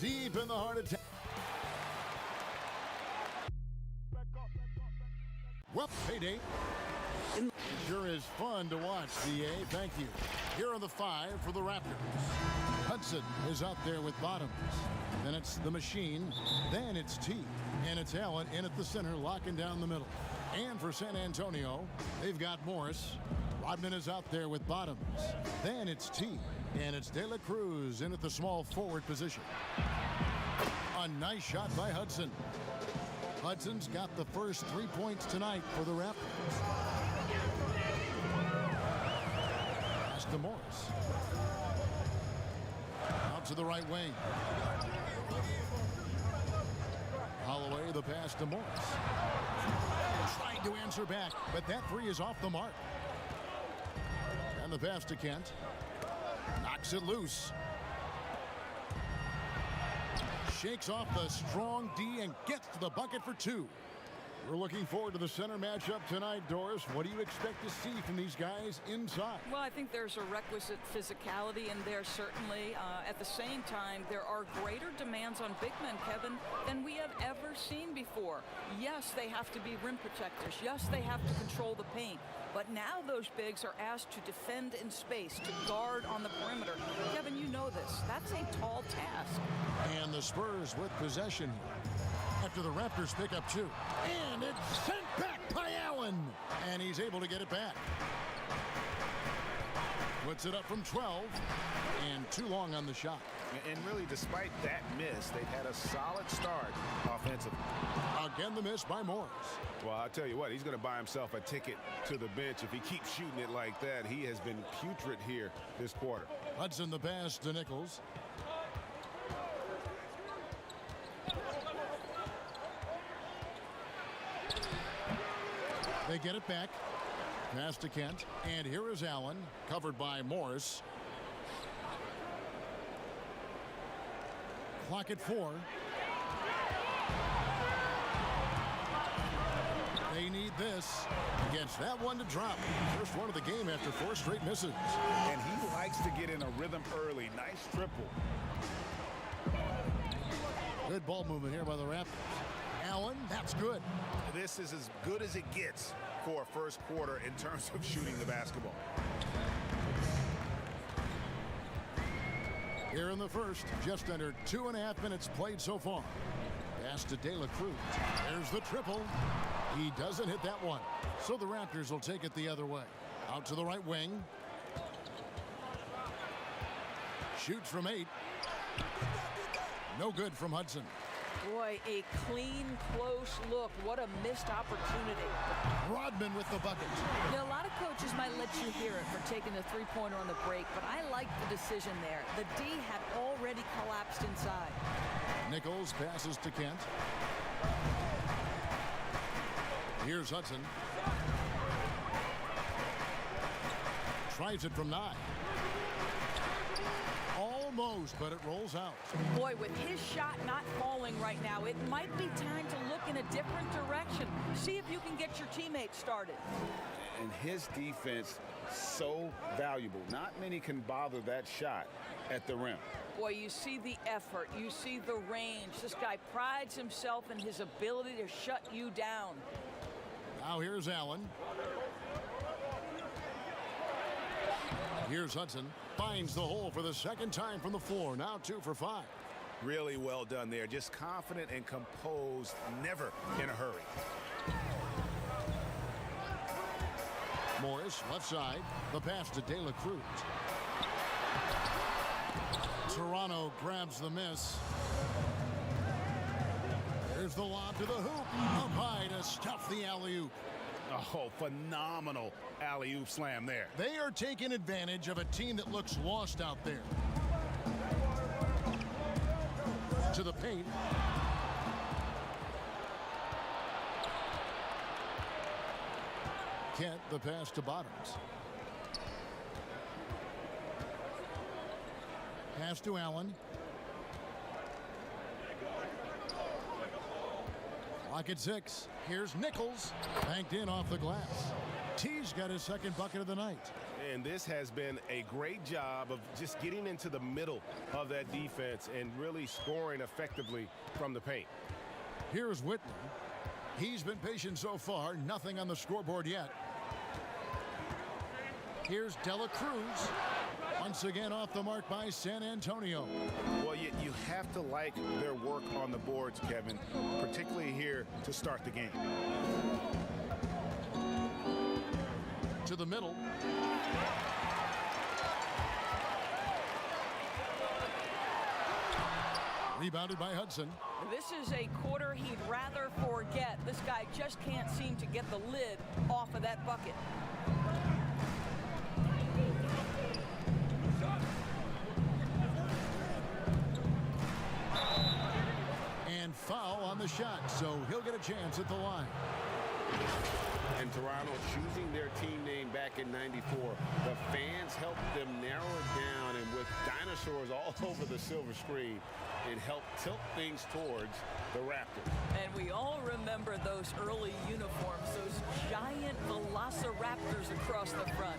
Deep in the heart of town. Well, payday. It sure is fun to watch, DA. Thank you. Here are the 5 for the Raptors. Hudson is out there with Bottoms. Then it's the Machine. Then it's T. And it's Allen in at the center, locking down the middle. And for San Antonio, they've got Morris. Rodman is out there with Bottoms. Then it's T. And it's De La Cruz in at the small forward position. A nice shot by Hudson. Hudson's got the first 3 points tonight for the Raptors. Pass to Morris. Out to the right wing. Holloway, the pass to Morris. Trying to answer back, but that 3 is off the mark. And the pass to Kent. Knocks it loose. Shakes off the strong D and gets to the bucket for 2. We're looking forward to the center matchup tonight, Doris. What do you expect to see from these guys inside? Well, I think there's a requisite physicality in there, certainly. At the same time, there are greater demands on big men, Kevin, than we have ever seen before. Yes, they have to be rim protectors. Yes, they have to control the paint. But now those bigs are asked to defend in space, to guard on the perimeter. Kevin, you know this. That's a tall task. And the Spurs with possession after the Raptors pick up 2. And it's sent back by Allen. And he's able to get it back. Puts it up from 12. And too long on the shot. And really, despite that miss, they've had a solid start offensively. Again, the miss by Morris. Well, I'll tell you what, he's going to buy himself a ticket to the bench if he keeps shooting it like that. He has been putrid here this quarter. Hudson the pass to Nichols. They get it back. Pass to Kent. And here is Allen, covered by Morris. Clock at 4. They need this. Gets that one to drop. First one of the game after 4 straight misses. And he likes to get in a rhythm early. Nice triple. Good ball movement here by the Raptors. Allen, that's good. This is as good as it gets for a first quarter in terms of shooting the basketball. Here in the first, just under 2.5 minutes played so far. Pass to De La Cruz. There's the triple. He doesn't hit that one. So the Raptors will take it the other way. Out to the right wing. Shoots from 8. No good from Hudson. Boy, a clean, close look. What a missed opportunity. Rodman with the bucket. Now, a lot of coaches might let you hear it for taking the three-pointer on the break, but I like the decision there. The D had already collapsed inside. Nichols passes to Kent. Here's Hudson. Tries it from 9. Almost, but it rolls out. Boy, with his shot not falling right now, it might be time to look in a different direction. See if you can get your teammates started. And his defense, so valuable. Not many can bother that shot at the rim. Boy, you see the effort. You see the range. This guy prides himself in his ability to shut you down. Now here's Allen. Here's Hudson. Finds the hole for the second time from the floor. Now 2 for 5. Really well done there. Just confident and composed. Never in a hurry. Morris, left side. The pass to De La Cruz. Toronto grabs the miss. Here's the lob to the hoop. Up high to stuff the alley-oop. Oh, phenomenal alley-oop slam there. They are taking advantage of a team that looks lost out there. To the paint. Kent, the pass to Bottoms. Pass to Allen. Clock at 6. Here's Nichols. Banked in off the glass. Tees He's got his second bucket of the night. And this has been a great job of just getting into the middle of that defense and really scoring effectively from the paint. Here's Whitney. He's been patient so far. Nothing on the scoreboard yet. Here's Dela Cruz. Once again off the mark by San Antonio. Well, you have to like their work on the boards, Kevin, particularly here to start the game. To the middle. Rebounded by Hudson. This is a quarter he'd rather forget. This guy just can't seem to get the lid off of that bucket. And foul on the shot, so he'll get a chance at the line. And Toronto choosing their team name back in '94. The fans helped them narrow it down, and with dinosaurs all over the silver screen, it helped tilt things towards the Raptors. And we all remember those early uniforms, those giant velociraptors across the front.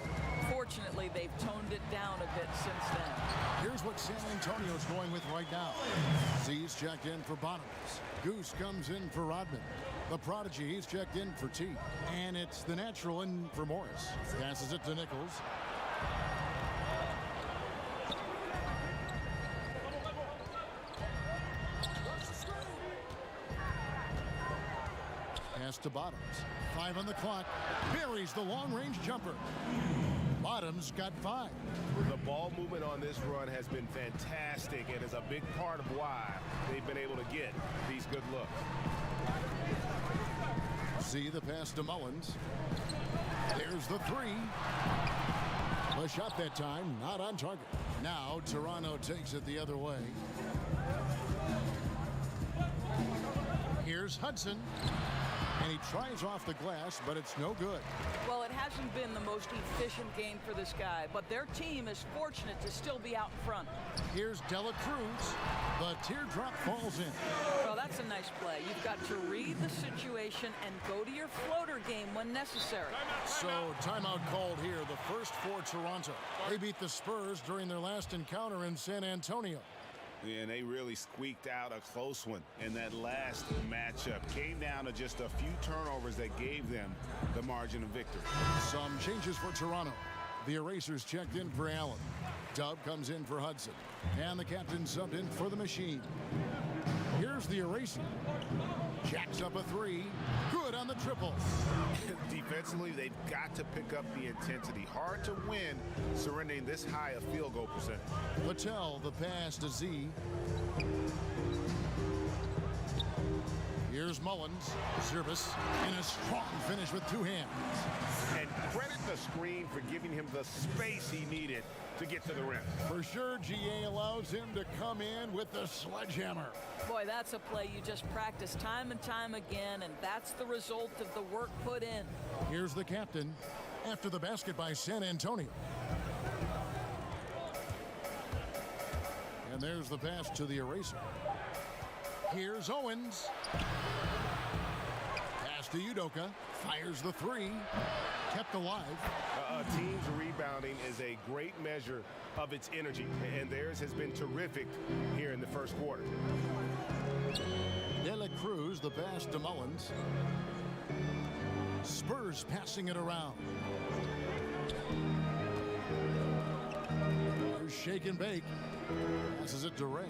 Fortunately, they've toned it down a bit since then. Here's what San Antonio's going with right now. Z's checked in for Bottoms. Goose comes in for Rodman. The prodigy, he's checked in for T. And it's the natural in for Morris. Passes it to Nichols. Pass to Bottoms. 5 on the clock. Buries the long-range jumper. Bottoms got 5. The ball movement on this run has been fantastic and is a big part of why they've been able to get these good looks. See the pass to Mullins. There's the 3. The shot that time, not on target. Now Toronto takes it the other way. Here's Hudson. And he tries off the glass, but it's no good. Well, it hasn't been the most efficient game for this guy, but their team is fortunate to still be out front. Here's Dela Cruz. The teardrop falls in. Well, that's a nice play. You've got to read the situation and go to your floater game when necessary. So, timeout called here, the first for Toronto. They beat the Spurs during their last encounter in San Antonio. Yeah, and they really squeaked out a close one in that last matchup. Came down to just a few turnovers that gave them the margin of victory. Some changes for Toronto. The Erasers checked in for Allen. Dub comes in for Hudson. And the captain subbed in for the Machine. Here's the Eraser. Jacks up a 3. Good on the triple. Defensively, they've got to pick up the intensity. Hard to win surrendering this high a field goal percentage. Patel, the pass to Z. Here's Mullins. Service. And a strong finish with 2 hands. And credit the screen for giving him the space he needed to get to the rim. For sure, GA allows him to come in with the sledgehammer. Boy, that's a play you just practice time and time again, and that's the result of the work put in. Here's the captain after the basket by San Antonio. And there's the pass to the Eraser. Here's Owens. Pass to Udoka. Fires the 3. Kept alive. A team's rebounding is a great measure of its energy, and theirs has been terrific here in the first quarter. Dela Cruz, the pass to Mullins. Spurs passing it around. Here's Shake and Bake. Passes it to Ray.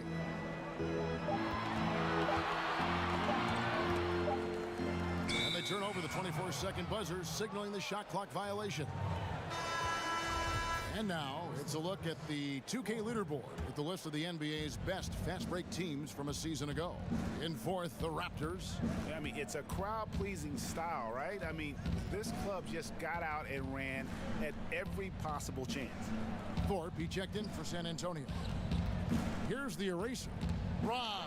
And they turn over the 24-second buzzer, signaling the shot clock violation. And now it's a look at the 2K leaderboard with the list of the NBA's best fast break teams from a season ago. In fourth, the Raptors. I mean, it's a crowd-pleasing style, right? I mean, this club just got out and ran at every possible chance. Thorpe, he checked in for San Antonio. Here's the Eraser. Rob.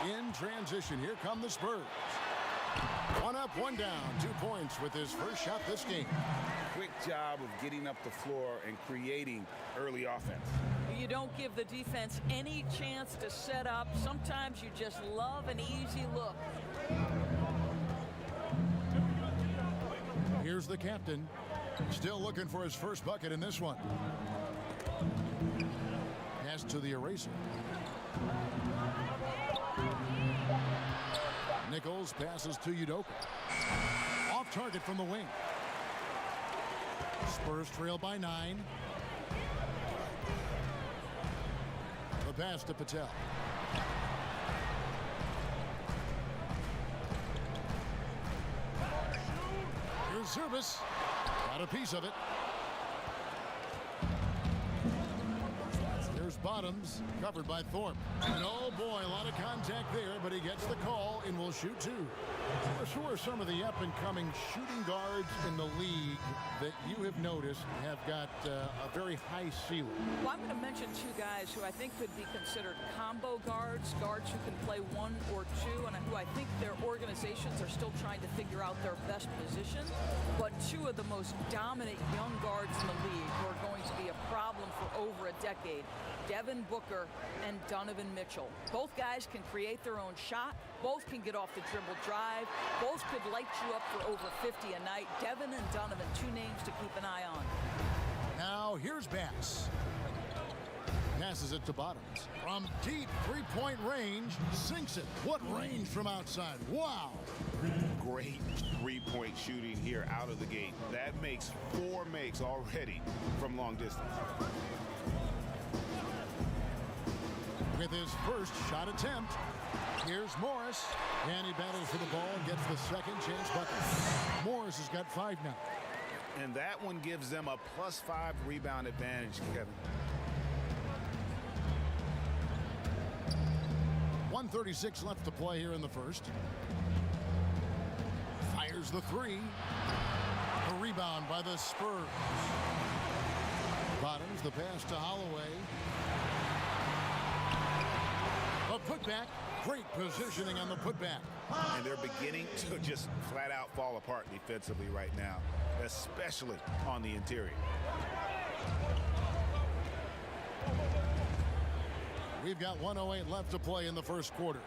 In transition, here come the Spurs. 1 up, 1 down, 2 points with his first shot this game. Quick job of getting up the floor and creating early offense. You don't give the defense any chance to set up. Sometimes you just love an easy look. Here's Here's the captain. Still looking for his first bucket in this one. Pass to the eraser. Nichols passes to Udoka. Off target from the wing. Spurs trail by 9. The pass to Patel. Here's Zubas. Got a piece of it. Here's Bottoms, covered by Thorpe. And oh boy, a lot of contact there, but he gets the call and will shoot 2. Who are some of the up-and-coming shooting guards in the league that you have noticed have got a very high ceiling? Well, I'm going to mention 2 guys who I think could be considered combo guards who can play 1 or 2, and who I think their organizations are still trying to figure out their best position. But 2 of the most dominant young guards in the league who are going to be a problem for over a decade. Devin Booker and Donovan Mitchell. Both guys can create their own shot. Both can get off the dribble drive. Both could light you up for over 50 a night. Devin and Donovan, 2 names to keep an eye on. Now here's Bass. Passes it to Bottoms. From deep three-point range, sinks it. What range from outside? Wow. Great three-point shooting here out of the gate. That makes 4 makes already from long distance. With his first shot attempt, here's Morris, and he battles for the ball and gets the second chance bucket. Morris has got 5 now. And that one gives them a +5 rebound advantage, Kevin. 1:36 left to play here in the first. Fires the 3. A rebound by the Spurs. Bottoms, the pass to Holloway. A putback. Great positioning on the putback. And they're beginning to just flat out fall apart defensively right now, especially on the interior. We've got 1:08 left to play in the first quarter.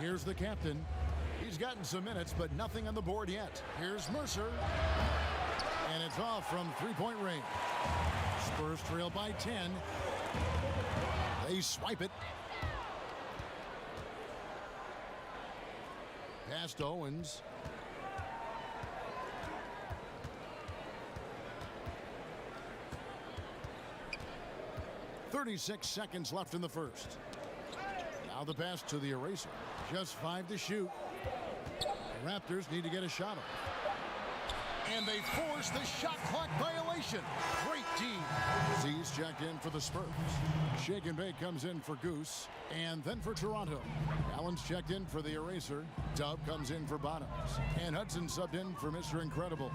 Here's the captain. He's gotten some minutes, but nothing on the board yet. Here's Mercer. And it's off from three-point range. Spurs trail by 10. They swipe it. Pass to Owens. .36 seconds left in the first. Now the pass to the eraser. Just 5 to shoot. The Raptors need to get a shot off. And they force the shot clock violation. Great D. Z's checked in for the Spurs. Shake and Bake comes in for Goose. And then for Toronto. Allen's checked in for the eraser. Dub comes in for Bottoms. And Hudson subbed in for Mr. Incredible.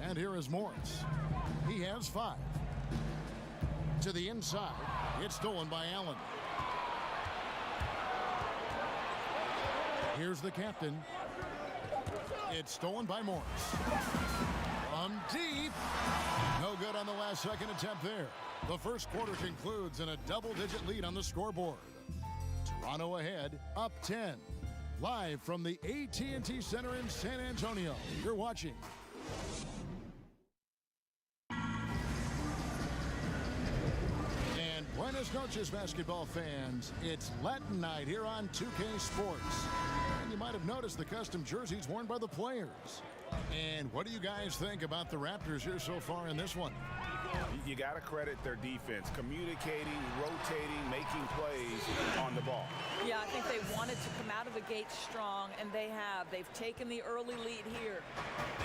And here is Morris. He has 5. To the inside. It's stolen by Allen. Here's the captain. It's stolen by Morris. From deep. No good on the last second attempt there. The first quarter concludes in a double-digit lead on the scoreboard. Toronto ahead, up 10. Live from the AT&T Center in San Antonio. You're watching. And buenas noches, basketball fans. It's Latin night here on 2K Sports. And you might have noticed the custom jerseys worn by the players. And what do you guys think about the Raptors here so far in this one? You got to credit their defense, communicating, rotating, making plays on the ball. Yeah, I think they wanted to come out of the gate strong, and they have. They've taken the early lead here.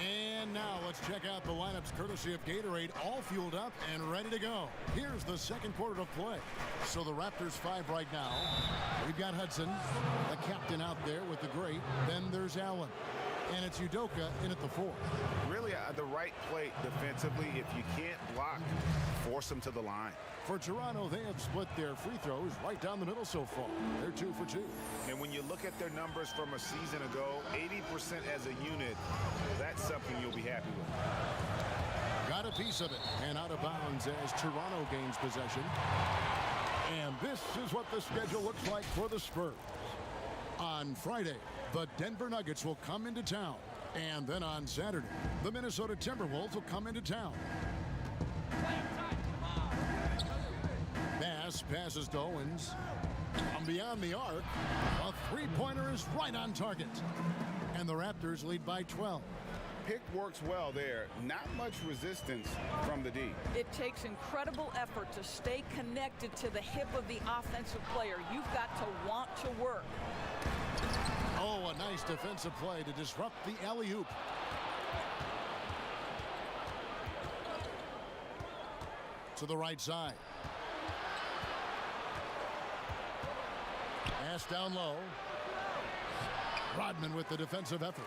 And now let's check out the lineups courtesy of Gatorade, all fueled up and ready to go. Here's the second quarter of play. So the Raptors 5 right now. We've got Hudson, the captain out there with the great. Then there's Allen. And it's Udoka in at the 4. Really, the right play defensively. If you can't block, force them to the line. For Toronto, they have split their free throws right down the middle so far. They're 2 for 2. And when you look at their numbers from a season ago, 80% as a unit, that's something you'll be happy with. Got a piece of it. And out of bounds as Toronto gains possession. And And this is what the schedule looks like for the Spurs. On Friday, the Denver Nuggets will come into town. And then on Saturday, the Minnesota Timberwolves will come into town. Bass passes to Owens. From beyond the arc, a three-pointer is right on target. And the Raptors lead by 12. Pick works well there. Not much resistance from the D. It takes incredible effort to stay connected to the hip of the offensive player. You've got to want to work. Oh, a nice defensive play to disrupt the alley-oop. To the right side. Pass down low. Rodman with the defensive effort.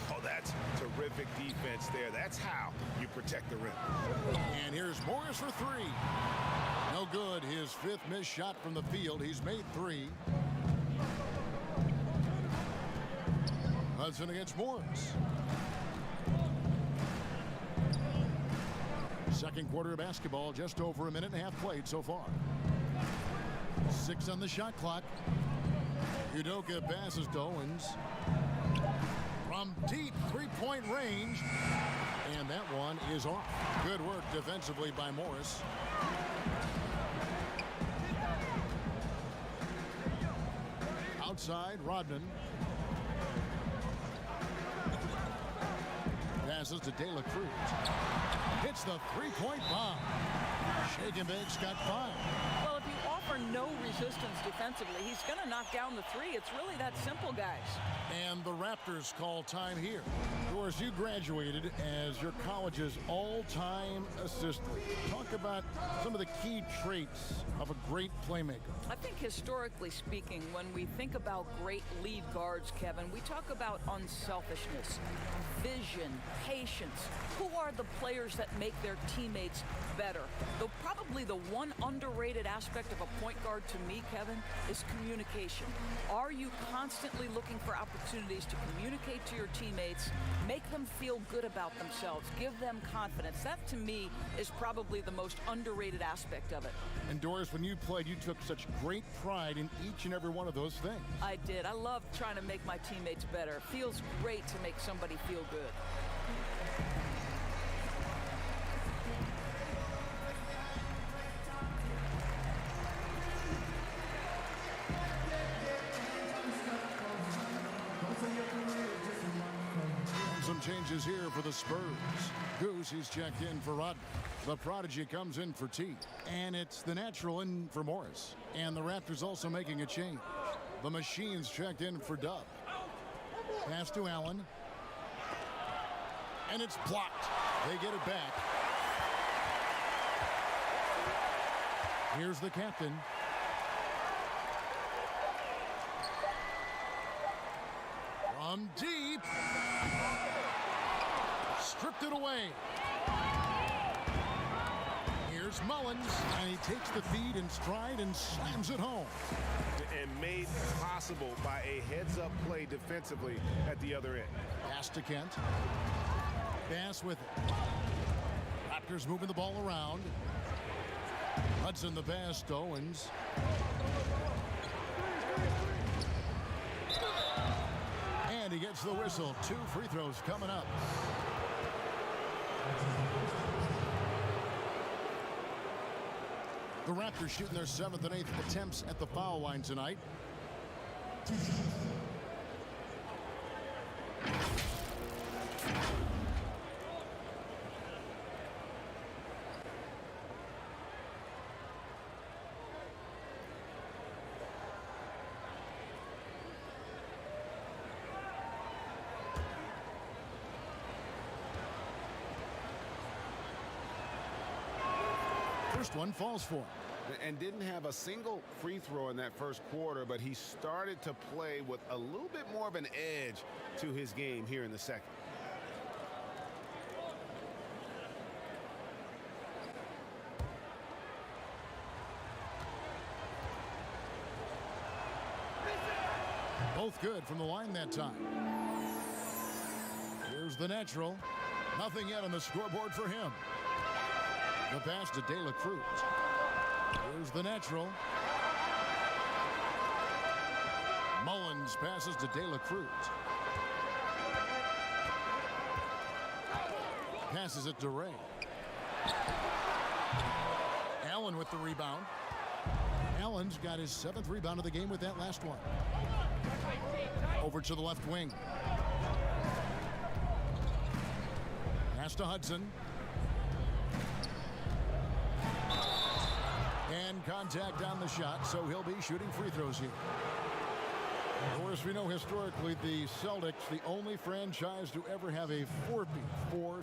Oh, that's terrific defense there. That's how you protect the rim. And here's Morris for three. No good. His fifth missed shot from the field. He's made three. Hudson against Morris. Second quarter of basketball, just over a minute and a half played so far. 6 on the shot clock. Udoka passes to Owens. From deep three-point range. And that one is off. Good work defensively by Morris. Outside, Rodman. Passes to De La Cruz. Hits the three-point bomb. Shake and bake, Scott 5. Well, if you offer no resistance defensively, he's going to knock down the three. It's really that simple, guys. And the Raptors call time here. Doris, you graduated as your college's all-time assistant. Talk about some of the key traits of a great playmaker. I think historically speaking, when we think about great lead guards, Kevin, we talk about unselfishness, vision, patience. Who are the players that make their teammates better? Though probably the one underrated aspect of a point guard to me, Kevin, is communication. Are you constantly looking for opportunities to communicate to your teammates, make them feel good about themselves, give them confidence? That, to me, is probably the most underrated aspect of it. And Doris, when you played, you took such great pride in each and every one of those things. I did. I love trying to make my teammates better. It feels great to make somebody feel good. Some changes here for the Spurs. Goose, he's checked in for Rodman. The prodigy comes in for T. And it's the natural in for Morris. And the Raptors also making a change. The Machine's checked in for Dub. Pass to Allen. And it's blocked. They get it back. Here's the captain. From deep. Stripped it away. Here's Mullins, and he takes the feed in stride and slams it home. And made possible by a heads-up play defensively at the other end. Pass to Kent. Bass with it. Raptors moving the ball around. Hudson the pass to Owens. And he gets the whistle. 2 free throws coming up. The Raptors shooting their 7th and 8th attempts at the foul line tonight. First one falls for him. And didn't have a single free throw in that first quarter, but he started to play with a little bit more of an edge to his game here in the second. Both good from the line that time. Here's the natural. Nothing yet on the scoreboard for him. The pass to De La Cruz. Here's the natural. Hudgens passes to De La Cruz. Passes it to Ray. Allen with the rebound. Allen's got his 7th rebound of the game with that last one. Over to the left wing. Pass to Hudson. And contact on the shot, so he'll be shooting free throws here. Of course, we know historically the Celtics, the only franchise to ever have a 4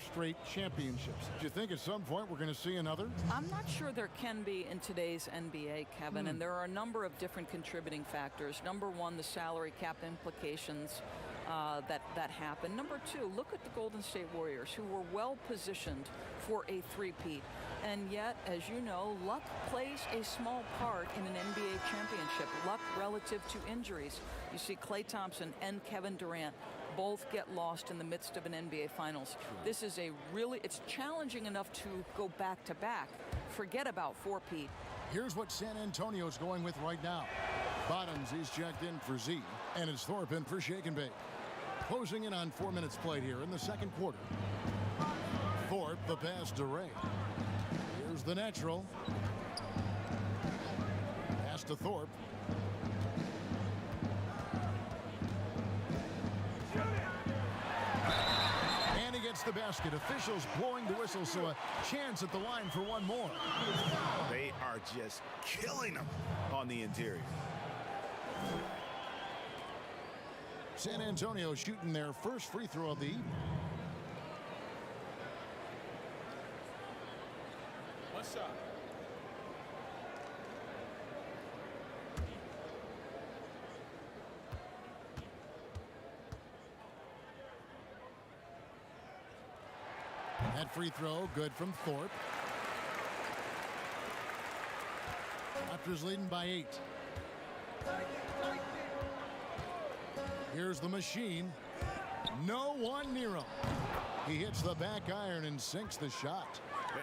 straight championships. Do you think at some point we're going to see another? I'm not sure there can be in today's NBA, Kevin, and there are a number of different contributing factors. Number one, the salary cap implications that happen. Number two, look at the Golden State Warriors, who were well positioned for a three-peat. And yet, as you know, luck plays a small part in an NBA championship. Luck relative to injuries. You see Klay Thompson and Kevin Durant both get lost in the midst of an NBA Finals. This is it's challenging enough to go back-to-back. Forget about four-peat. Here's what San Antonio's going with right now. Bottoms, he's checked in for Z, and it's Thorpe in for Shake and Bake. Closing in on 4 minutes played here in the second quarter. Thorpe, the pass to Ray. Here's the natural. Pass to Thorpe. And he gets the basket. Officials blowing the whistle, so a chance at the line for one more. They are just killing them on the interior. San Antonio shooting their first free throw of the evening. What's up? That free throw good from Thorpe. Raptors leading by 8. Here's the machine. No one near him. He hits the back iron and sinks the shot.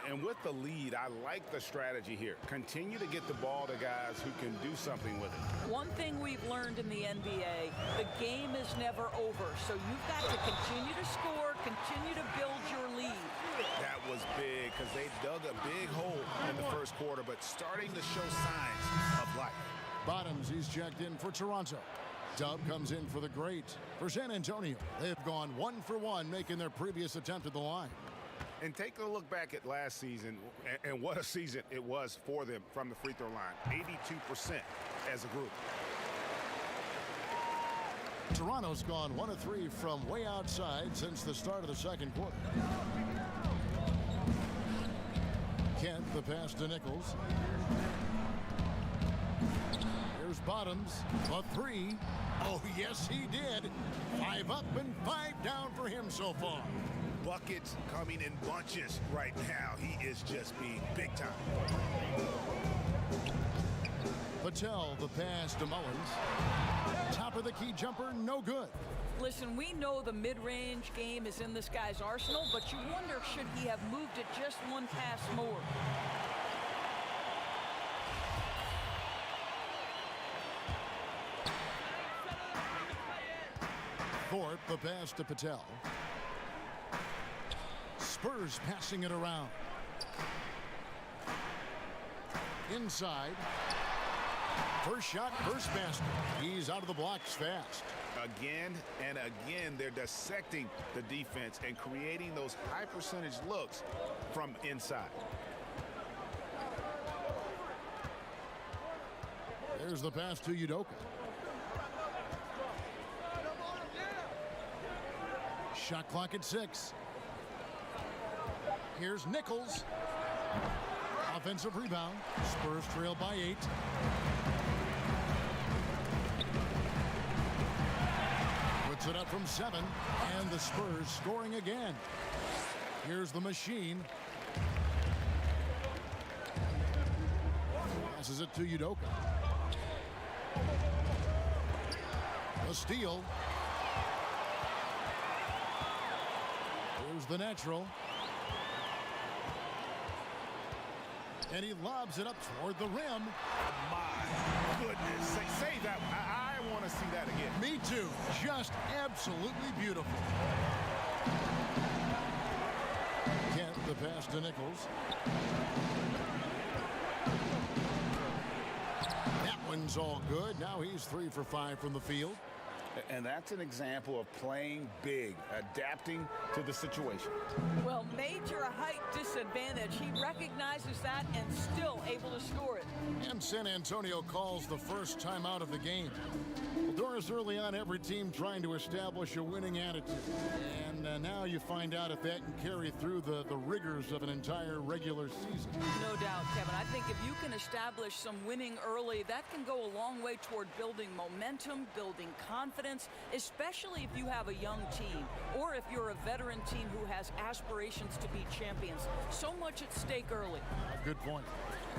And with the lead, I like the strategy here. Continue to get the ball to guys who can do something with it. One thing we've learned in the NBA, the game is never over. So you've got to continue to score, continue to build your lead. That was big because they dug a big hole in the first quarter, but starting to show signs of life. Bottoms, he's checked in for Toronto. Dub comes in for the great. For San Antonio, they've gone 1 for 1, making their previous attempt at the line. And take a look back at last season, and what a season it was for them from the free throw line. 82% as a group. Toronto's gone 1 of 3 from way outside since the start of the second quarter. Kent, the pass to Nichols. Here's Bottoms, a 3. Oh, yes, he did. 5 up and 5 down for him so far. Buckets coming in bunches right now. He is just being big time. Patel, the pass to Mullins. Top of the key jumper, no good. Listen, we know the mid-range game is in this guy's arsenal, but you wonder, should he have moved it just one pass more? Thorpe, the pass to Patel. Spurs passing it around. Inside. First shot, first basket. He's out of the blocks fast. Again and again, they're dissecting the defense and creating those high percentage looks from inside. There's the pass to Udoka. Shot clock at 6. Here's Nichols. Offensive rebound. Spurs trail by 8. Puts it up from 7. And the Spurs scoring again. Here's the machine. Passes it to Udoka. A steal. Here's the natural. And he lobs it up toward the rim. My goodness. Say that. I want to see that again. Me too. Just absolutely beautiful. Kent, the pass to Nichols. That one's all good. Now he's 3 for 5 from the field. And that's an example of playing big, adapting to the situation. Well, major height disadvantage. He recognizes that and still able to score it. And San Antonio calls the first time out of the game. Well, Doris, early on, every team trying to establish a winning attitude. And now you find out if that can carry through the rigors of an entire regular season. No doubt, Kevin. I think if you can establish some winning early, that can go a long way toward building momentum, building confidence, especially if you have a young team or if you're a veteran team who has aspirations to be champions. So much at stake early. Good point.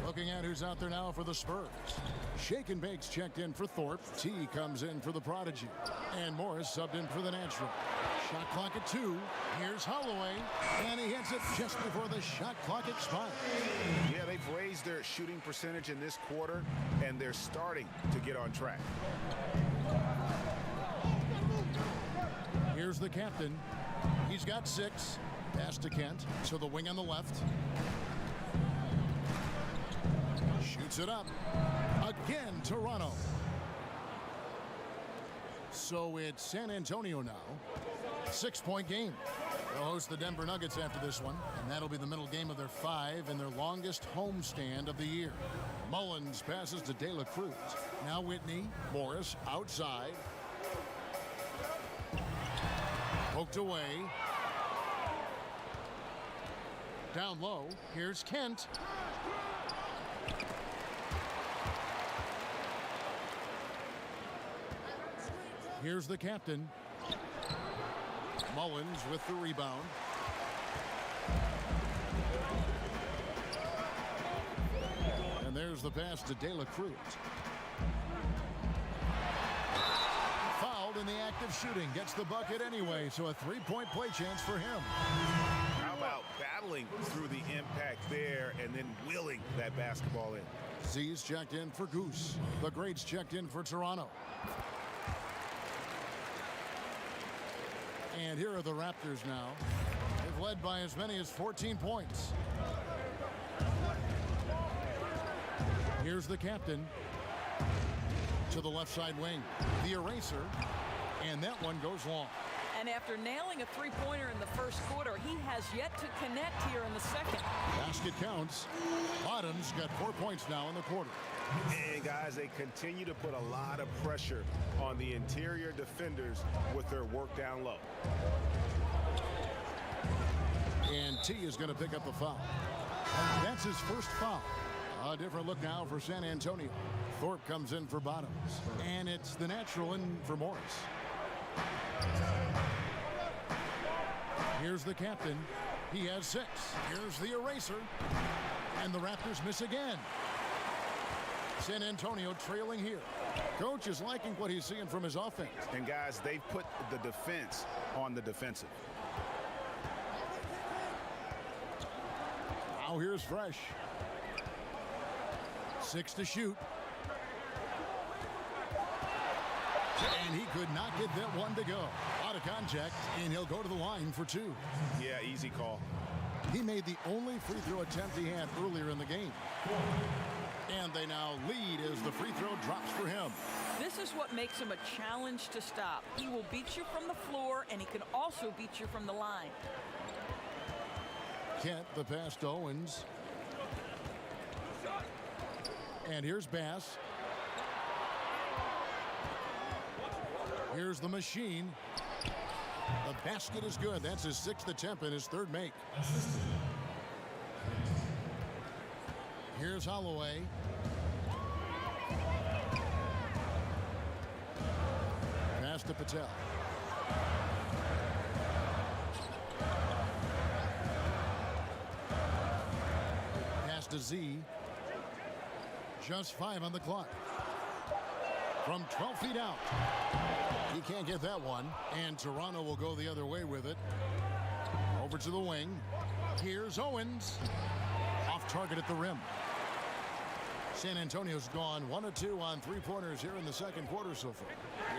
Looking at who's out there now for the Spurs. Shake and Bake's checked in for Thorpe. T comes in for the Prodigy. And Morris subbed in for the Natural. Shot clock at 2. Here's Holloway. And he hits it just before the shot clock expires. Yeah, they've raised their shooting percentage in this quarter, and they're starting to get on track. Here's the captain. He's got 6. Pass to Kent. To the wing on the left. Shoots it up. Again, Toronto. So it's San Antonio now. 6-point game. They'll host the Denver Nuggets after this one, and that'll be the middle game of their 5 and their longest homestand of the year. Mullins passes to De La Cruz. Now Whitney. Morris outside. Poked away. Down low. Here's Kent. Here's the captain. Mullins with the rebound. And there's the pass to De La Cruz. Fouled in the act of shooting. Gets the bucket anyway, so a 3-point play chance for him. How about battling through the impact there and then willing that basketball in? Z's checked in for Goose. The Greats checked in for Toronto. And here are the Raptors now. They've led by as many as 14 points. Here's the captain. To the left side wing. The eraser. And that one goes long. And after nailing a three-pointer in the first quarter, he has yet to connect here in the second. Basket counts. Bottoms got 4 points now in the quarter. And guys, they continue to put a lot of pressure on the interior defenders with their work down low. And T is going to pick up the foul. That's his first foul. A different look now for San Antonio. Thorpe comes in for Bottoms. And it's the natural in for Morris. Here's the captain. He has 6. Here's the eraser. And the Raptors miss again. San Antonio trailing here. Coach is liking what he's seeing from his offense. And guys, they've put the defense on the defensive. Now here's Fresh. 6 to shoot. And he could not get that one to go. Out of contact, and he'll go to the line for 2. Yeah, easy call. He made the only free throw attempt he had earlier in the game. And they now lead as the free throw drops for him. This is what makes him a challenge to stop. He will beat you from the floor, and he can also beat you from the line. Kent, the pass to Owens. And here's Bass. Here's the machine. The basket is good. That's his 6th attempt and his 3rd make. Here's Holloway. Pass to Patel. Pass to Z. Just 5 on the clock. From 12 feet out. He can't get that one. And Toronto will go the other way with it. Over to the wing. Here's Owens. Off target at the rim. San Antonio's gone 1 of 2 on three-pointers here in the second quarter so far.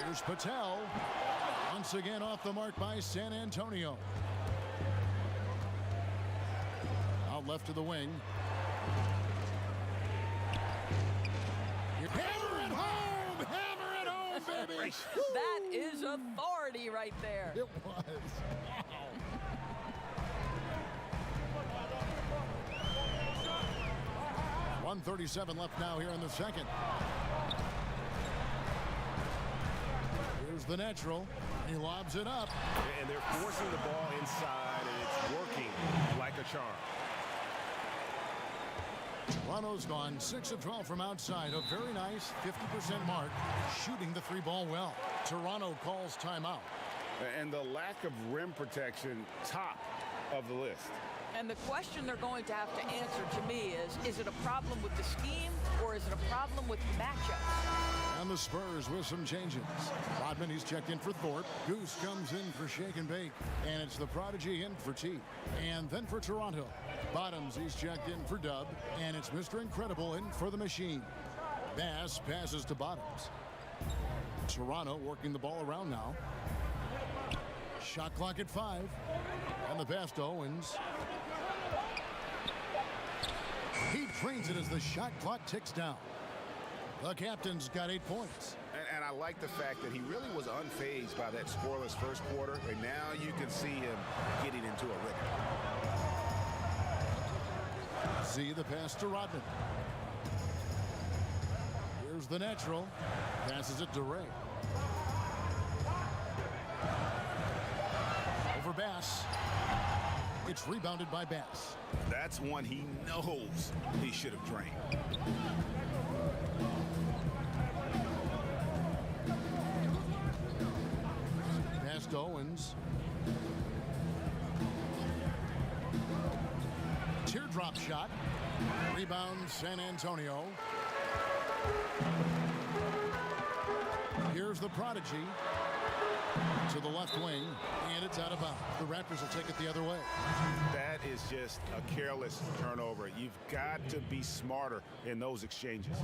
Here's Patel. Once again off the mark by San Antonio. Out left to the wing. Hammer it home! Hammer it home, baby! That is authority right there. It was. Wow. 1:37 left now here in the second. Here's the natural. He lobs it up. And they're forcing the ball inside, and it's working like a charm. Toronto's gone 6 of 12 from outside. A very nice 50% mark, shooting the three ball well. Toronto calls timeout. And the lack of rim protection, top of the list. And the question they're going to have to answer to me is it a problem with the scheme or is it a problem with matchups? And the Spurs with some changes. Rodman, he's checked in for Thorpe. Goose comes in for Shake and Bake. And it's the Prodigy in for T. And then for Toronto, Bottoms, he's checked in for Dub. And it's Mr. Incredible in for the Machine. Bass passes to Bottoms. Toronto working the ball around now. Shot clock at 5. And the pass to Owens. He drains it as the shot clock ticks down. The captain's got 8 points. And I like the fact that he really was unfazed by that scoreless first quarter. And now you can see him getting into a rhythm. See the pass to Rodman. Here's the natural. Passes it to Ray. Over Bass. It's rebounded by Bass. That's one he knows he should have drained. Pass to Owens. Teardrop shot. Rebound San Antonio. Here's the Prodigy to the left wing, and it's out of bounds. The Raptors will take it the other way. That is just a careless turnover. You've got to be smarter in those exchanges.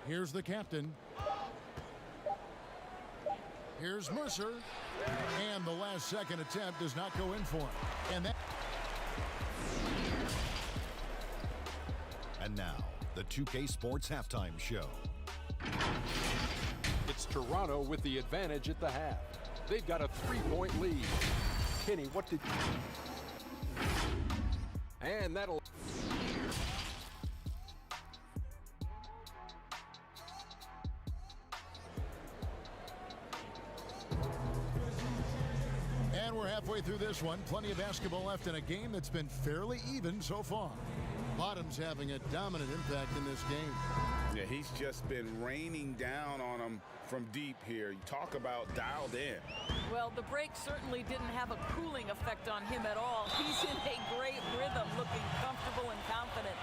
Here's the captain. Here's Mercer. And the last second attempt does not go in for him. And now, the 2K Sports Halftime Show. It's Toronto with the advantage at the half. They've got a 3-point lead. Kenny, what did you... And that'll... And we're halfway through this one. Plenty of basketball left in a game that's been fairly even so far. Bottoms having a dominant impact in this game. Yeah, he's just been raining down on them from deep here. You talk about dialed in. Well, the break certainly didn't have a cooling effect on him at all. He's in a great rhythm, looking comfortable and confident.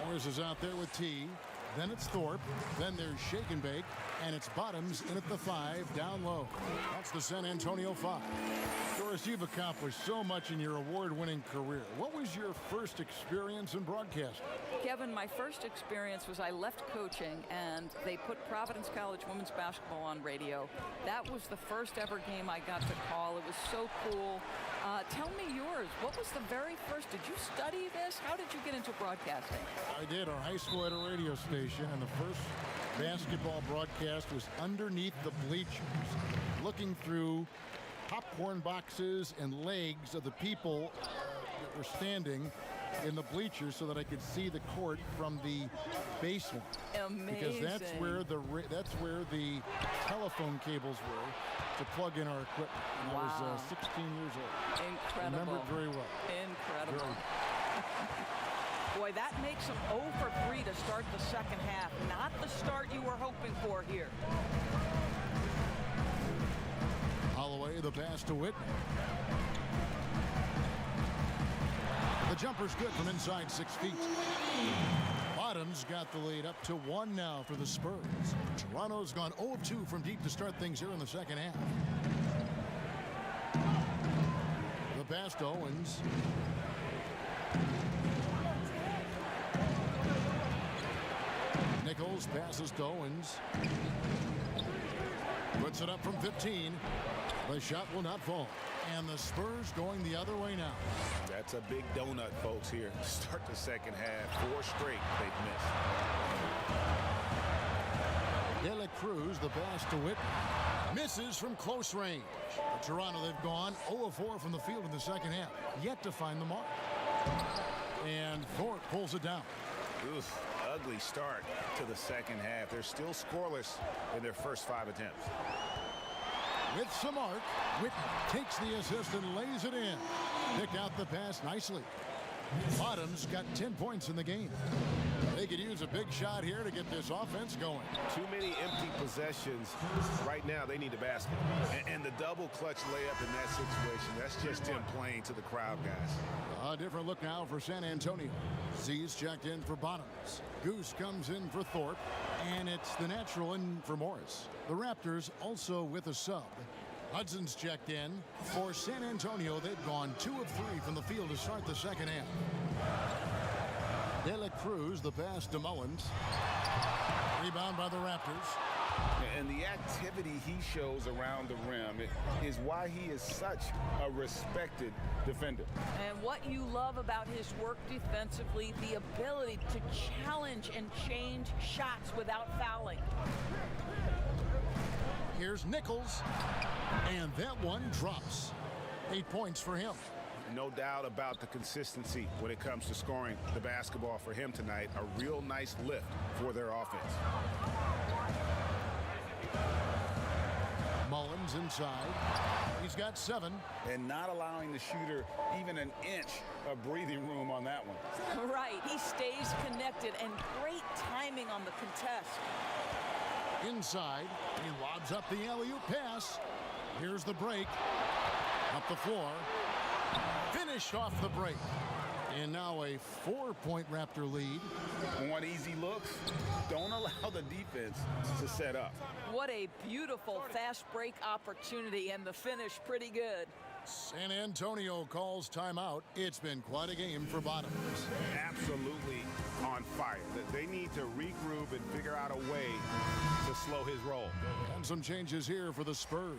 Morris is out there with T. Then it's Thorpe. Then there's Shake and Bake. And it's Bottoms in at the 5, down low. That's the San Antonio 5. Doris, you've accomplished so much in your award-winning career. What was your first experience in broadcasting? Kevin, my first experience was I left coaching and they put Providence College women's basketball on radio. That was the first ever game I got to call. It was so cool. Tell me yours. What was the very first? Did you study this? How did you get into broadcasting? I did. Our high school had a radio station, and the first basketball broadcast was underneath the bleachers, looking through popcorn boxes and legs of the people that were standing in the bleachers so that I could see the court from the basement. Amazing. Because that's where the telephone cables were to plug in our equipment. And wow. I was 16 years old. Incredible. I remember it very well. Incredible. Boy, that makes them 0 for 3 to start the second half. Not the start you were hoping for here. Holloway, the pass to Whitney. The jumper's good from inside 6 feet. Bottoms got the lead up to 1 now for the Spurs. Toronto's gone 0 of 2 from deep to start things here in the second half. The pass to Owens. Nichols passes to Owens. Puts it up from 15. The shot will not fall. And the Spurs going the other way now. That's a big donut, folks, here. Start the second half. 4 straight they've missed. De La Cruz, the pass to Whitten. Misses from close range. But Toronto, they've gone 0 of 4 from the field in the second half. Yet to find the mark. And Thorpe pulls it down. Oof, ugly start to the second half. They're still scoreless in their first 5 attempts. With some arc, Whitten takes the assist and lays it in. Picked out the pass nicely. Bottoms got 10 points in the game. They could use a big shot here to get this offense going. Too many empty possessions. Right now, they need a basket. And the double clutch layup in that situation, that's just him playing to the crowd, guys. A different look now for San Antonio. Z's checked in for Bottoms. Goose comes in for Thorpe. And it's the natural in for Morris. The Raptors also with a sub. Hudson's checked in. For San Antonio, they've gone 2 of 3 from the field to start the second half. De La Cruz, the pass to Mullins. Rebound by the Raptors. And the activity he shows around the rim is why he is such a respected defender. And what you love about his work defensively, the ability to challenge and change shots without fouling. Here's Nichols. And that one drops. 8 points for him. No doubt about the consistency when it comes to scoring the basketball for him tonight. A real nice lift for their offense. Mullins inside. He's got 7. And not allowing the shooter even an inch of breathing room on that one. Right, he stays connected and great timing on the contest. Inside, he lobs up the alley-oop pass. Here's the break. Up the floor. Finished off the break. And now a 4-point Raptor lead. Want easy looks? Don't allow the defense to set up. What a beautiful fast break opportunity, and the finish pretty good. San Antonio calls timeout. It's been quite a game for Bottoms. Absolutely on fire. They need to regroup and figure out a way to slow his roll. And some changes here for the Spurs.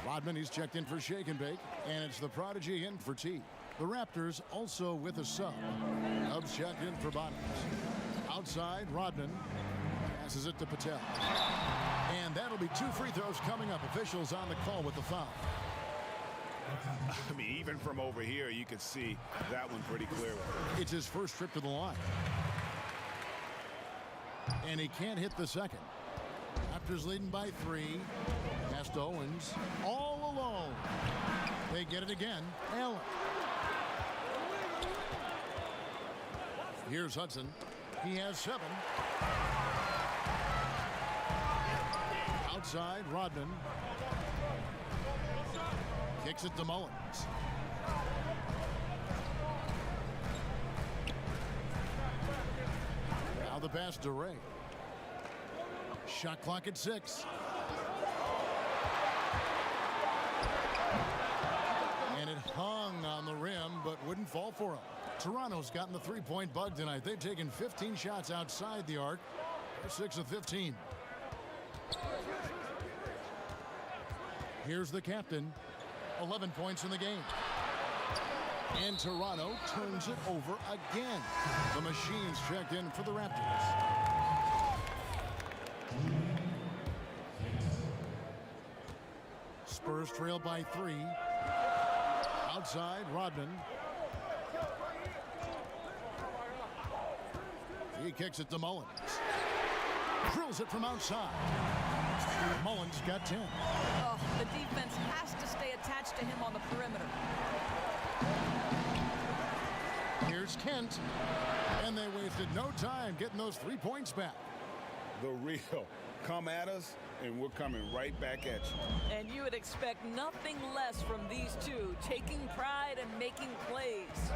Rodman, he's checked in for Shake and Bake, and it's the Prodigy in for T. The Raptors also with a sub. Dubs checked in for Bottoms. Outside, Rodman passes it to Patel. And that'll be 2 free throws coming up. Officials on the call with the foul. I mean, even from over here, you could see that one pretty clearly. It's his first trip to the line. And he can't hit the second. Raptors leading by 3. Pass to Owens. All alone. They get it again. Allen. Here's Hudson. He has 7. Outside, Rodman. Kicks it to Mullins. Now the pass to Ray. Shot clock at 6. And it hung on the rim, but wouldn't fall for him. Toronto's gotten the 3-point bug tonight. They've taken 15 shots outside the arc. They're 6 of 15. Here's the captain. 11 points in the game. And Toronto turns it over again. The Machines checked in for the Raptors. Spurs trail by 3. Outside, Rodman. He kicks it to Mullins. Drills it from outside. Mullins got 10. Oh, the defense has to stay attached to him on the perimeter. Here's Kent. And they wasted no time getting those 3 points back. The real. Come at us, and we're coming right back at you. And you would expect nothing less from these two, taking pride and making plays.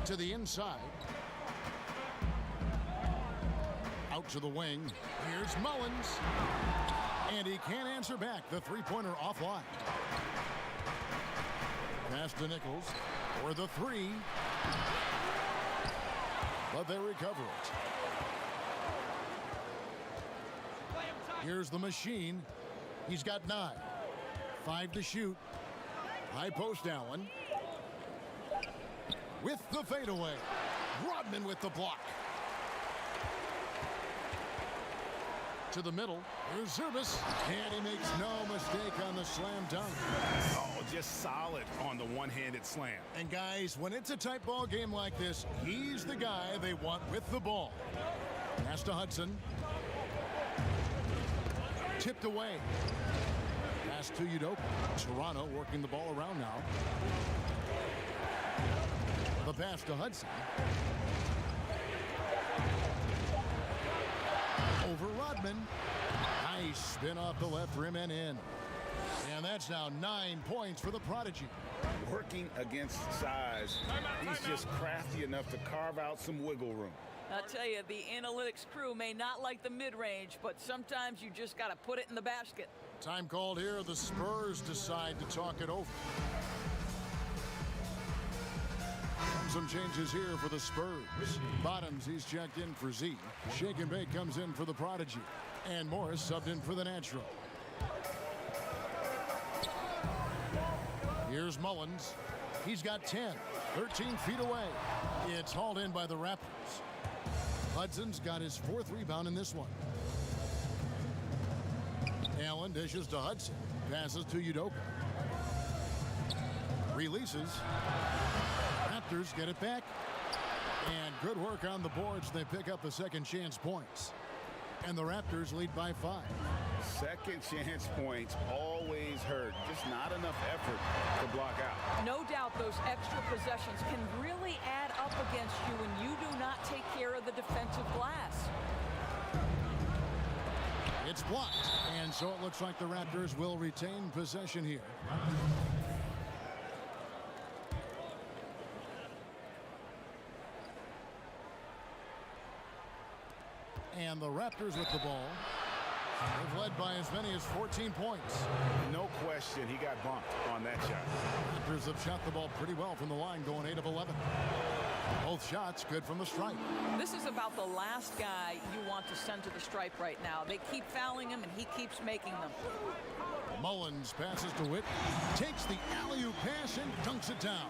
To the inside. Out to the wing. Here's Mullins. And he can't answer back. The 3-pointer offline. Pass to Nichols for the 3. but they recover it. Here's the machine. He's got 9. 5 to shoot. High post Allen. With the fadeaway. Rodman with the block. To the middle. Here's Zubas. And he makes no mistake on the slam dunk. Oh, just solid on the one-handed slam. And guys, when it's a tight ball game like this, he's the guy they want with the ball. Pass to Hudson. Tipped away. Pass to Udoka. Toronto working the ball around now. The pass to Hudson. Over Rodman. Nice spin off the left rim and in. And that's now 9 points for the Prodigy. Working against size, he's just crafty enough to carve out some wiggle room. I'll tell you, the analytics crew may not like the mid-range, but sometimes you just got to put it in the basket. Time called here. The Spurs decide to talk it over. Some changes here for the Spurs. Bottoms, he's checked in for Z. Shake and Bake comes in for the Prodigy. And Morris subbed in for the Natural. Here's Mullins. He's got 10. 13 feet away. It's hauled in by the Raptors. Hudson's got his 4th rebound in this one. Allen dishes to Hudson. Passes to Udoka. Releases. Raptors get it back. And good work on the boards. They pick up the second chance points. And the Raptors lead by 5. Second chance points always hurt. Just not enough effort to block out. No doubt those extra possessions can really add up against you when you do not take care of the defensive glass. It's blocked. And so it looks like the Raptors will retain possession here. And the Raptors with the ball. They've led by as many as 14 points. No question, he got bumped on that shot. Raptors have shot the ball pretty well from the line, going 8 of 11. Both shots good from the stripe. This is about the last guy you want to send to the stripe right now. They keep fouling him, and he keeps making them. Mullins passes to Witt, takes the alley-oop pass and dunks it down.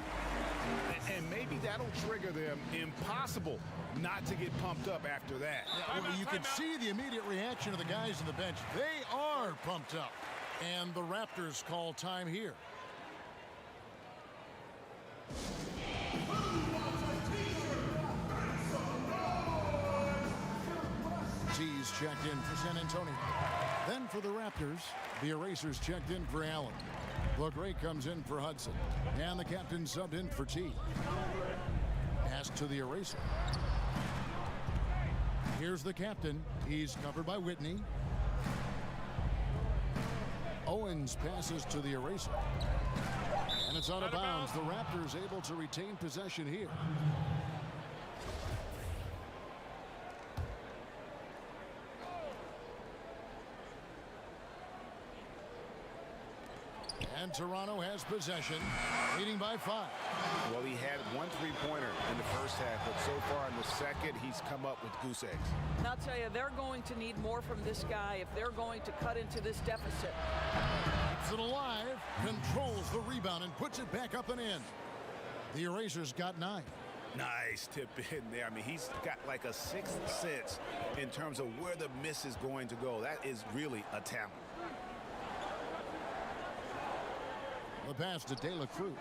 And maybe that'll trigger them. Impossible not to get pumped up after that. Yeah, well, you can see the immediate reaction of the guys on the bench. They are pumped up. And the Raptors call time here. G's checked in for San Antonio. Then for the Raptors, the Erasers checked in for Allen. LeGray comes in for Hudson. And the captain subbed in for T. Pass to the Eraser. Here's the captain. He's covered by Whitney. Owens passes to the Eraser. And it's out of bounds. The Raptors able to retain possession here. And Toronto has possession, leading by 5. Well, he had 1 3-pointer in the first half, but so far in the second, he's come up with goose eggs. And I'll tell you, they're going to need more from this guy if they're going to cut into this deficit. Keeps it alive, controls the rebound, and puts it back up and in. The Erasers got 9. Nice tip in there. I mean, he's got like a sixth sense in terms of where the miss is going to go. That is really a talent. The pass to De La Cruz.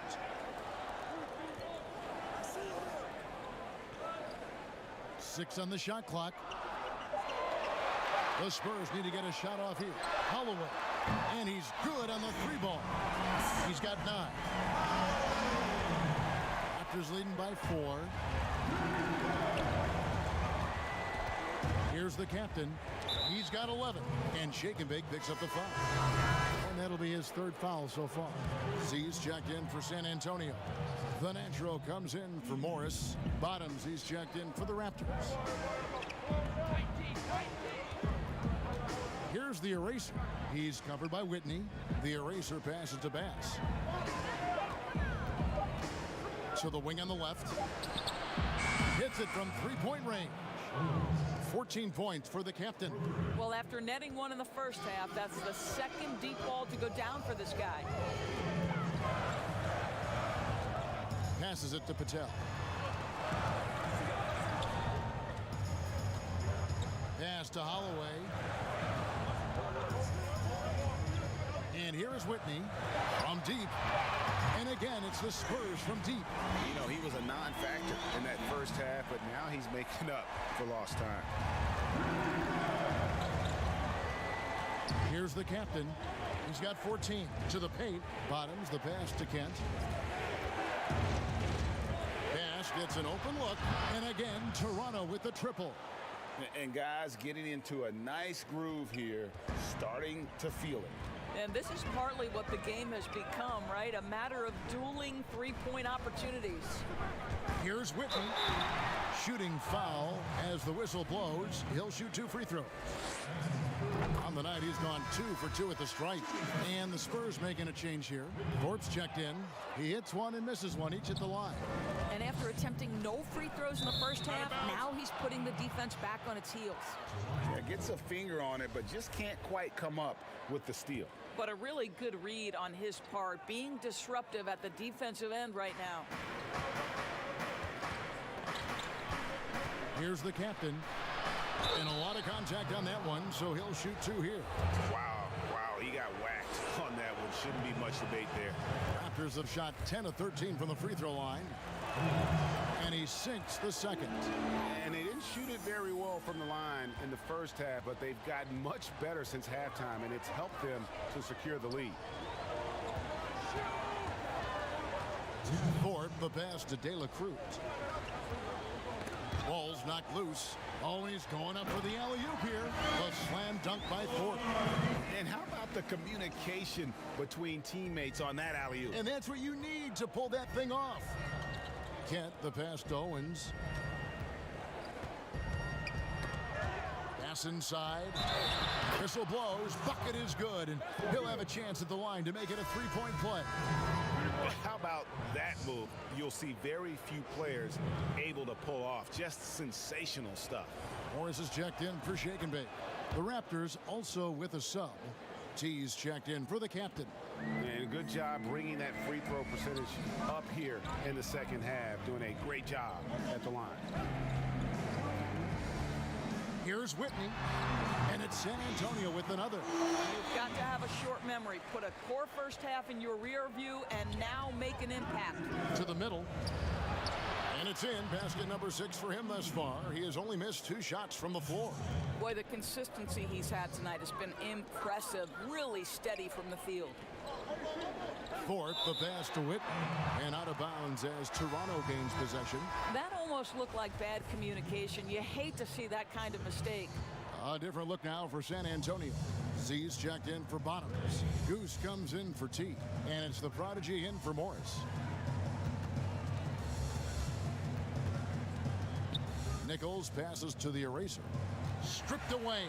Six on the shot clock. The Spurs need to get a shot off here. Holloway. And he's good on the 3-ball. He's got 9. Raptors leading by 4. Here's the captain. He's got 11. And Shake and Bake picks up the foul. And that'll be his 3rd foul so far. Z's checked in for San Antonio. The Natural comes in for Morris. Bottoms, he's checked in for the Raptors. Here's the Eraser. He's covered by Whitney. The Eraser passes to Bass. To the wing on the left. Hits it from three-point range. 14 points for the captain. Well, after netting one in the first half, that's the second deep ball to go down for this guy. Passes it to Patel. Pass to Holloway. And here is Whitney from deep. And again, it's the Spurs from deep. You know, he was a non-factor in that first half, but now he's making up for lost time. Here's the captain. He's got 14 to the paint. Bottoms the pass to Kent. Pass gets an open look. And again, Toronto with the triple. And guys getting into a nice groove here, starting to feel it. And this is partly what the game has become, right? A matter of dueling three-point opportunities. Here's Whitney. Shooting foul as the whistle blows. He'll shoot 2 free throws. On the night, he's gone 2 for 2 at the stripe. And the Spurs making a change here. Thorpe's checked in. He hits one and misses one, each at the line. And after attempting no free throws in the first half, now he's putting the defense back on its heels. Yeah, gets a finger on it, but just can't quite come up with the steal. But a really good read on his part, being disruptive at the defensive end right now. Here's the captain. And a lot of contact on that one, so he'll shoot 2 here. Wow, he got whacked on that one. Shouldn't be much debate there. Raptors have shot 10 of 13 from the free throw line. And he sinks the second. And they didn't shoot it very well from the line in the first half, but they've gotten much better since halftime, and it's helped them to secure the lead. Thorpe, the pass to De La Cruz. Ball's knocked loose. Always going up for the alley-oop here. The slam dunk by Thorpe. And how about the communication between teammates on that alley-oop? And that's what you need to pull that thing off. Kent, the pass to Owens. Pass inside. Whistle blows. Bucket is good. And he'll have a chance at the line to make it a three-point play. How about that move? You'll see very few players able to pull off. Just sensational stuff. Morris is checked in for Shake and Bake. The Raptors also with a sub. T's checked in for the captain. And good job bringing that free throw percentage up here in the second half. Doing a great job at the line. Here's Whitney. And it's San Antonio with another. You've got to have a short memory. Put a core first half in your rear view and now make an impact. To the middle. And it's in. Basket number 6 for him thus far. He has only missed 2 shots from the floor. Boy, the consistency he's had tonight has been impressive. Really steady from the field. Thorpe, the pass to Whitney. And out of bounds as Toronto gains possession. That almost looked like bad communication. You hate to see that kind of mistake. A different look now for San Antonio. Z's checked in for Bottoms. Goose comes in for T. And it's the prodigy in for Morris. Nichols passes to the eraser. Stripped away.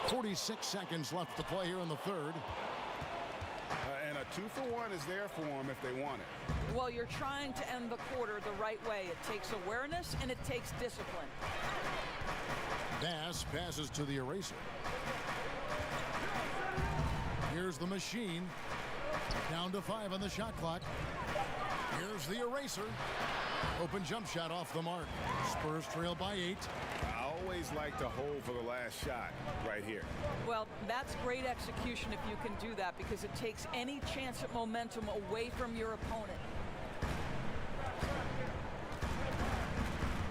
46 seconds left to play here in the third. And a 2-for-1 is there for them if they want it. Well, you're trying to end the quarter the right way. It takes awareness and it takes discipline. Bass passes to the eraser. Here's the machine. Down to 5 on the shot clock. Here's the eraser. Open jump shot off the mark. Spurs trail by 8. I always like to hold for the last shot right here. Well, that's great execution if you can do that because it takes any chance at momentum away from your opponent.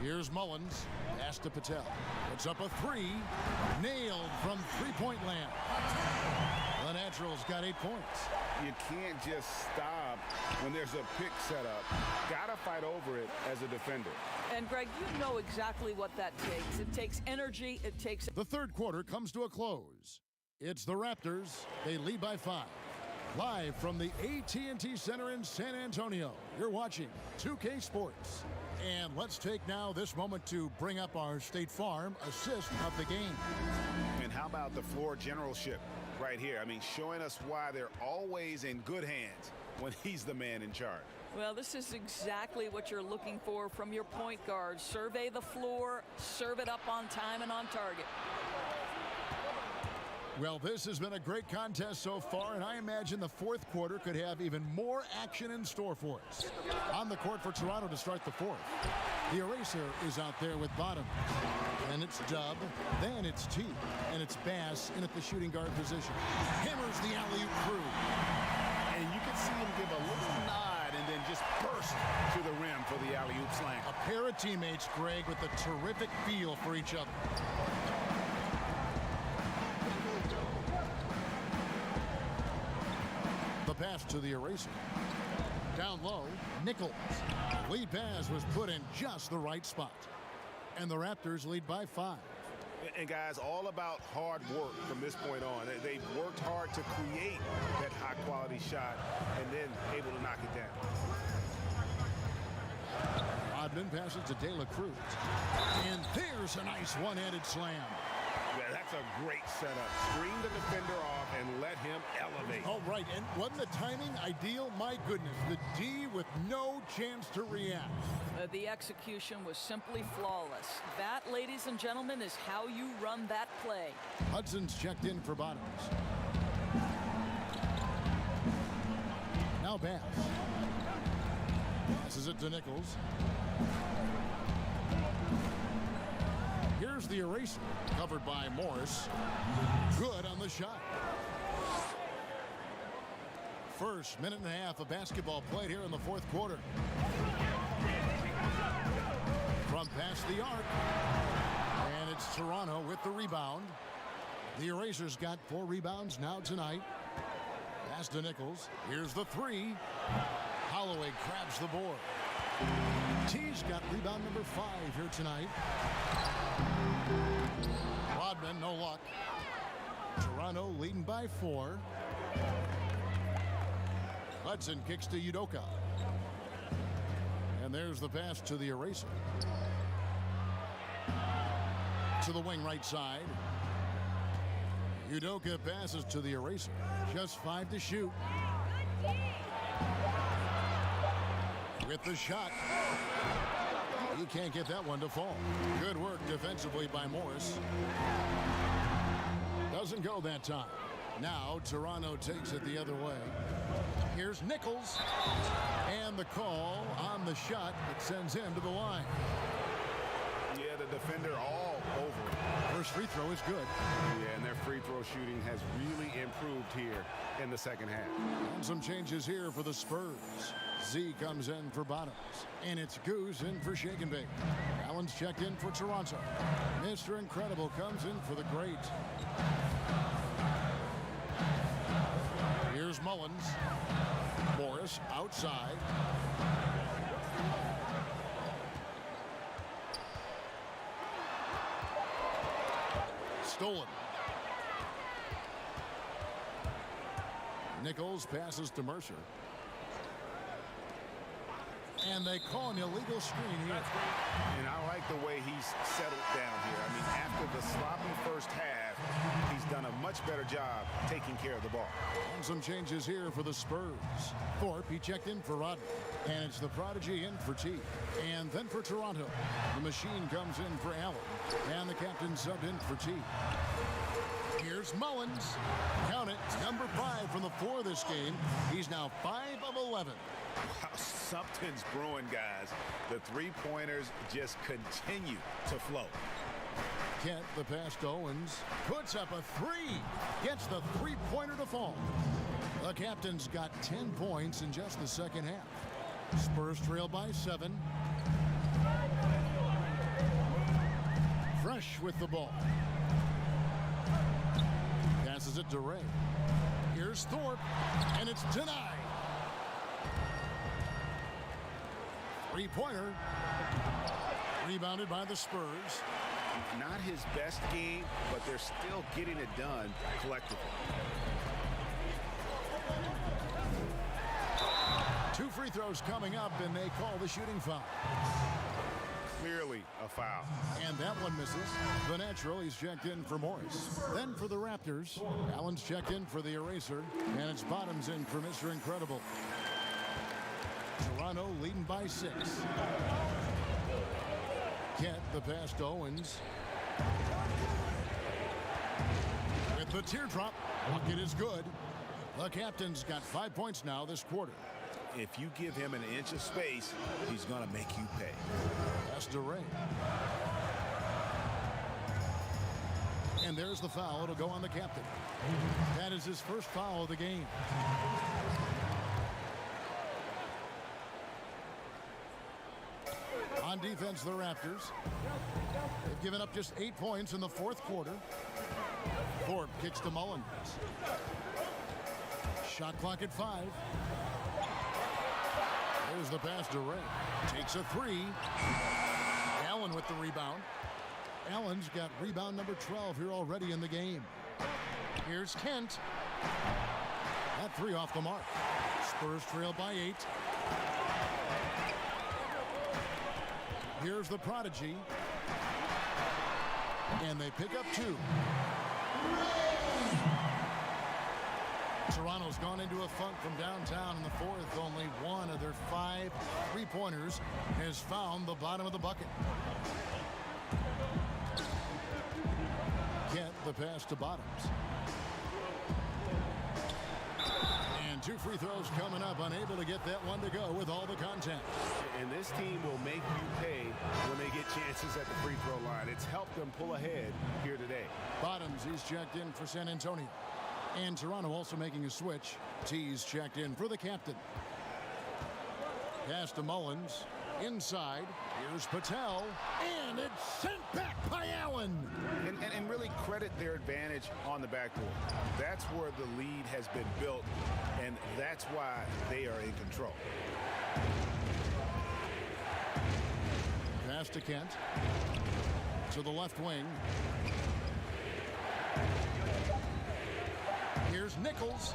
Here's Mullins. Pass to Patel. Puts up a 3. Nailed from three-point land. The Naturals got 8 points. You can't just stop when there's a pick set up. Gotta fight over it as a defender. And Greg, you know exactly what that takes. It takes energy. It takes... The third quarter comes to a close. It's the Raptors. They lead by 5. Live from the AT&T Center in San Antonio, you're watching 2K Sports. And let's take now this moment to bring up our State Farm assist of the game. And how about the floor generalship right here? I mean, showing us why they're always in good hands when he's the man in charge. Well, this is exactly what you're looking for from your point guard. Survey the floor, serve it up on time and on target. Well, this has been a great contest so far, and I imagine the fourth quarter could have even more action in store for us. On the court for Toronto to start the fourth. The eraser is out there with Bottom. And it's Dub, then it's T, and it's Bass in at the shooting guard position. Hammers the alley-oop through. And you can see him give a little nod and then just burst to the rim for the alley-oop slam. A pair of teammates, Greg, with a terrific feel for each other. The pass to the eraser. Down low, Nichols. Lead pass was put in just the right spot. And the Raptors lead by 5. And guys, all about hard work from this point on. They've worked hard to create that high-quality shot and then able to knock it down. Rodman passes to De La Cruz. And there's a nice one-handed slam. Yeah, that's a great setup. Screen the defender off and let him elevate. All right, and wasn't the timing ideal? My goodness, the D with no chance to react. The execution was simply flawless. That, ladies and gentlemen, is how you run that play. Hudson's checked in for Bottoms. Now Bass. Passes it to Nichols. Here's the eraser, covered by Morris. Good on the shot. First minute and a half of basketball played here in the fourth quarter. From past the arc. And it's Toronto with the rebound. The eraser's got 4 rebounds now tonight. Pass to Nichols. Here's the 3. Holloway grabs the board. T's got rebound number 5 here tonight. Rodman, no luck. Toronto leading by 4. Hudson kicks to Udoka. And there's the pass to the eraser. To the wing right side. Udoka passes to the eraser. Just 5 to shoot. With the shot. He can't get that one to fall. Good work defensively by Morris. Doesn't go that time. Now Toronto takes it the other way. Here's Nichols. And the call on the shot that sends him to the line. Yeah, the defender all over it. First free throw is good. Yeah, and their free throw shooting has really improved here in the second half. And some changes here for the Spurs. Z comes in for Bottoms. And it's Goose in for Shake and Bake. Allen's checked in for Toronto. Mr. Incredible comes in for the Great. Here's Mullins. Morris outside. Stolen. Nichols passes to Mercer. And they call an illegal screen here. And I like the way he's settled down here. I mean, after the sloppy first half, he's done a much better job taking care of the ball. And some changes here for the Spurs. Thorpe, he checked in for Rodman. And it's the Prodigy in for T. And then for Toronto, the Machine comes in for Allen. And the captain subbed in for T. Here's Mullins. Count it, number 5 from the 4 this game. He's now 5 of 11. Wow, something's brewing, guys. The three-pointers just continue to flow. Kent, the pass to Owens, puts up a 3. Gets the three-pointer to fall. The captain's got 10 points in just the second half. Spurs trail by 7. Fresh with the ball. Passes it to Ray. Here's Thorpe, and it's denied. Three-pointer. Rebounded by the Spurs. Not his best game, but they're still getting it done collectively. 2 free throws coming up, and they call the shooting foul. Clearly a foul. And that one misses. The natural, he's checked in for Morris. Then for the Raptors, Allen's checked in for the eraser, and it's Bottoms in for Mr. Incredible. Toronto leading by 6. Kent, the pass to Owens. With the teardrop, bucket is good. The captain's got 5 points now this quarter. If you give him an inch of space, he's going to make you pay. Pass to Ray. And there's the foul. It'll go on the captain. That is his first foul of the game. On defense, the Raptors. They've given up just 8 points in the fourth quarter. Thorpe kicks to Mullins. Shot clock at 5. There's the pass to Ray. Takes a 3. Allen with the rebound. Allen's got rebound number 12 here already in the game. Here's Kent. That 3 off the mark. Spurs trail by 8. Here's the Prodigy. And they pick up 2. Toronto's gone into a funk from downtown in the fourth. Only one of their 5 3-pointers has found the bottom of the bucket. Kent, the pass to Bottoms. And 2 free throws coming up, unable to get that one to go with all the contact. And this team will make you pay when they get chances at the free throw line. It's helped them pull ahead here today. Bottoms, he's checked in for San Antonio. And Toronto also making a switch. T's checked in for the captain. Pass to Mullins. Inside. Here's Patel. And it's sent back by Allen. And really credit their advantage on the backboard. That's where the lead has been built, and that's why they are in control. Pass to Kent. To the left wing. Here's Nichols.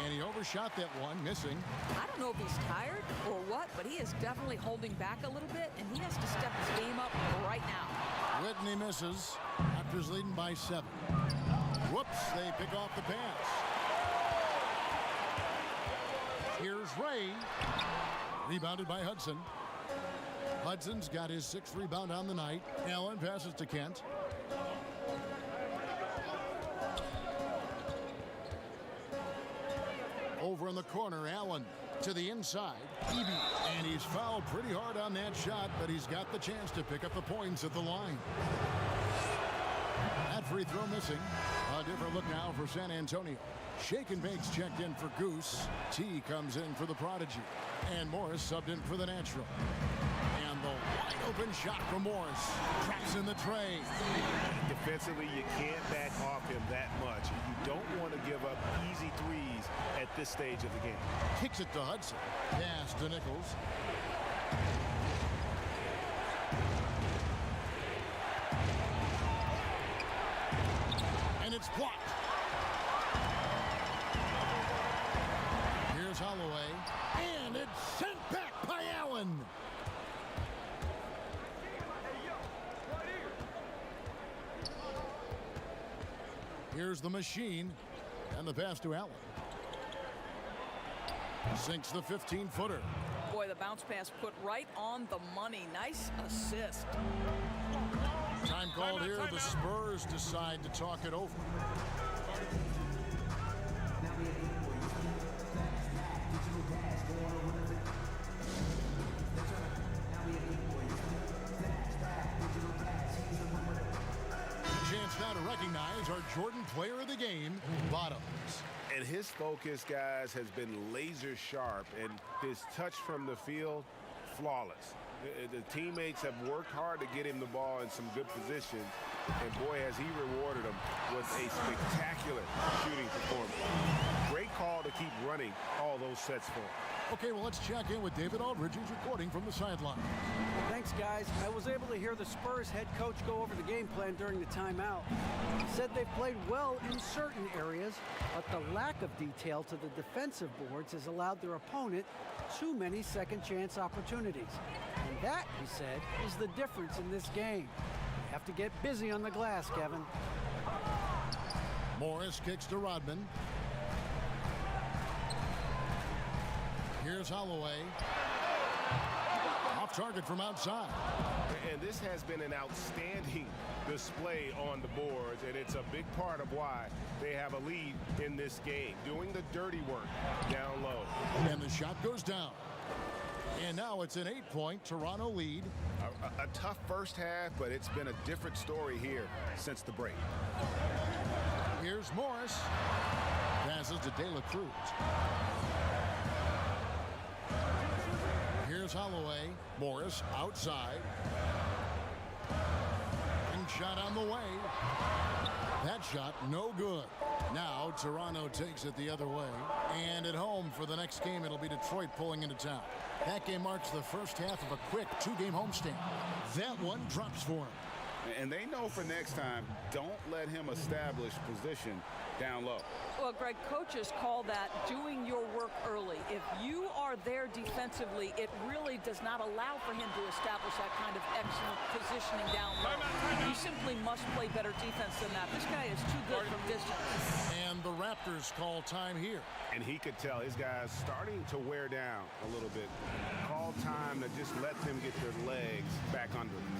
And he overshot that one, missing. I don't know if he's tired or what, but he is definitely holding back a little bit, and he has to step his game up right now. Whitney misses. Raptors leading by 7. Whoops, they pick off the pass. Here's Ray. Rebounded by Hudson. Hudson's got his 6th rebound on the night. Allen passes to Kent. Over in the corner, Allen to the inside. Eby, and he's fouled pretty hard on that shot, but he's got the chance to pick up the points at the line. That free throw missing. A different look now for San Antonio. Shake and Bake's checked in for Goose. T comes in for the Prodigy. And Morris subbed in for the Natural. And the wide open shot from Morris. Traps in the tray. Defensively, you can't back off him that much. You don't want to give up easy threes at this stage of the game. Kicks it to Hudson. Pass to Nichols. And it's blocked. Here's Holloway. And it's sent back by Allen. Here's the machine. And the pass to Allen. Sinks the 15-footer. Boy, the bounce pass put right on the money. Nice assist. Time called here. The Spurs decide to talk it over. Chance now to recognize our Jordan Player of the Game, Bottoms. And his focus, guys, has been laser sharp, and his touch from the field, flawless. The teammates have worked hard to get him the ball in some good position, and boy, has he rewarded them with a spectacular shooting performance. Great call to keep running all those sets for him. Okay, well, let's check in with David Aldridge, who's reporting from the sideline. Thanks, guys. I was able to hear the Spurs head coach go over the game plan during the timeout. He said they've played well in certain areas, but the lack of detail to the defensive boards has allowed their opponent too many second-chance opportunities. And that, he said, is the difference in this game. You have to get busy on the glass, Kevin. Morris kicks to Rodman. Here's Holloway. Off target from outside. And this has been an outstanding display on the boards, and it's a big part of why they have a lead in this game, doing the dirty work down low. And the shot goes down. And now it's an 8-point Toronto lead. A tough first half, but it's been a different story here since the break. Here's Morris. Passes to De La Cruz. Here's Holloway. Morris outside. And shot on the way. That shot no good. Now Toronto takes it the other way. And at home for the next game, it'll be Detroit pulling into town. That game marks the first half of a quick 2-game homestand. That one drops for him. And they know for next time, don't let him establish position down low. Well, Greg, coaches call that doing your work early. If you are there defensively, it really does not allow for him to establish that kind of excellent positioning down low. You simply must play better defense than that. This guy is too good from distance. And the Raptors call time here. And he could tell his guys starting to wear down a little bit. Call time to just let them get their legs back under them.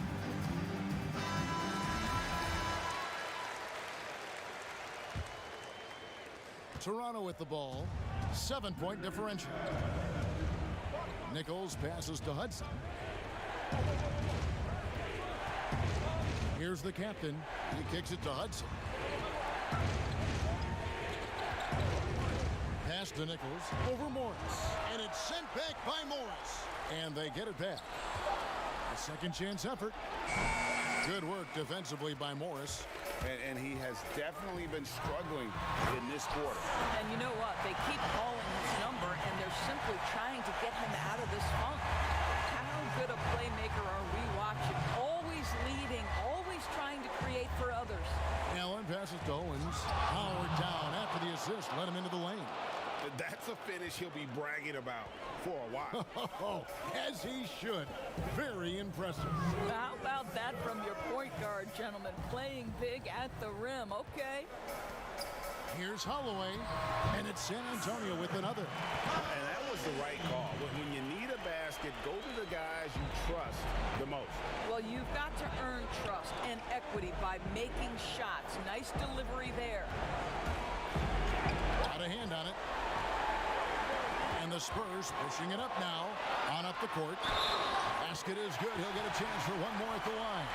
Toronto with the ball. 7-point differential. Nichols passes to Hudson. Here's the captain. He kicks it to Hudson. Pass to Nichols. Over Morris. And it's sent back by Morris. And they get it back. A second chance effort. Good work defensively by Morris. And he has definitely been struggling in this quarter. And you know what? They keep calling his number, and they're simply trying to get him out of this funk. How good a playmaker are we watching? Always leading, always trying to create for others. Allen passes to Owens. Howard down after the assist. Let him into the lane. That's a finish he'll be bragging about for a while. As he should. Very impressive. How about that from your point guard, gentlemen? Playing big at the rim. Okay. Here's Holloway. And it's San Antonio with another. And that was the right call. When you need a basket, go to the guys you trust the most. Well, you've got to earn trust and equity by making shots. Nice delivery there. Got a hand on it. And the Spurs pushing it up now. On up the court. Basket is good. He'll get a chance for one more at the line.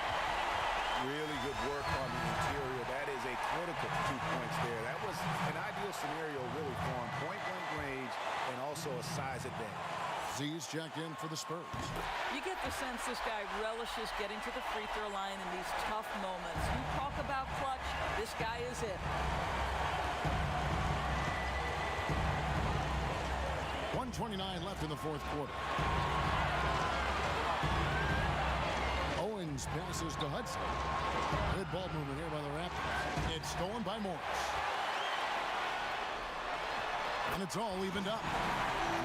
Really good work on the interior. That is a critical 2 points there. That was an ideal scenario really for him. Point-blank range and also a size advantage. Z's checked in for the Spurs. You get the sense this guy relishes getting to the free throw line in these tough moments. You talk about clutch, this guy is it. 1:29 left in the fourth quarter. Owens passes to Hudson. Good ball movement here by the Raptors. It's stolen by Morris. And it's all evened up.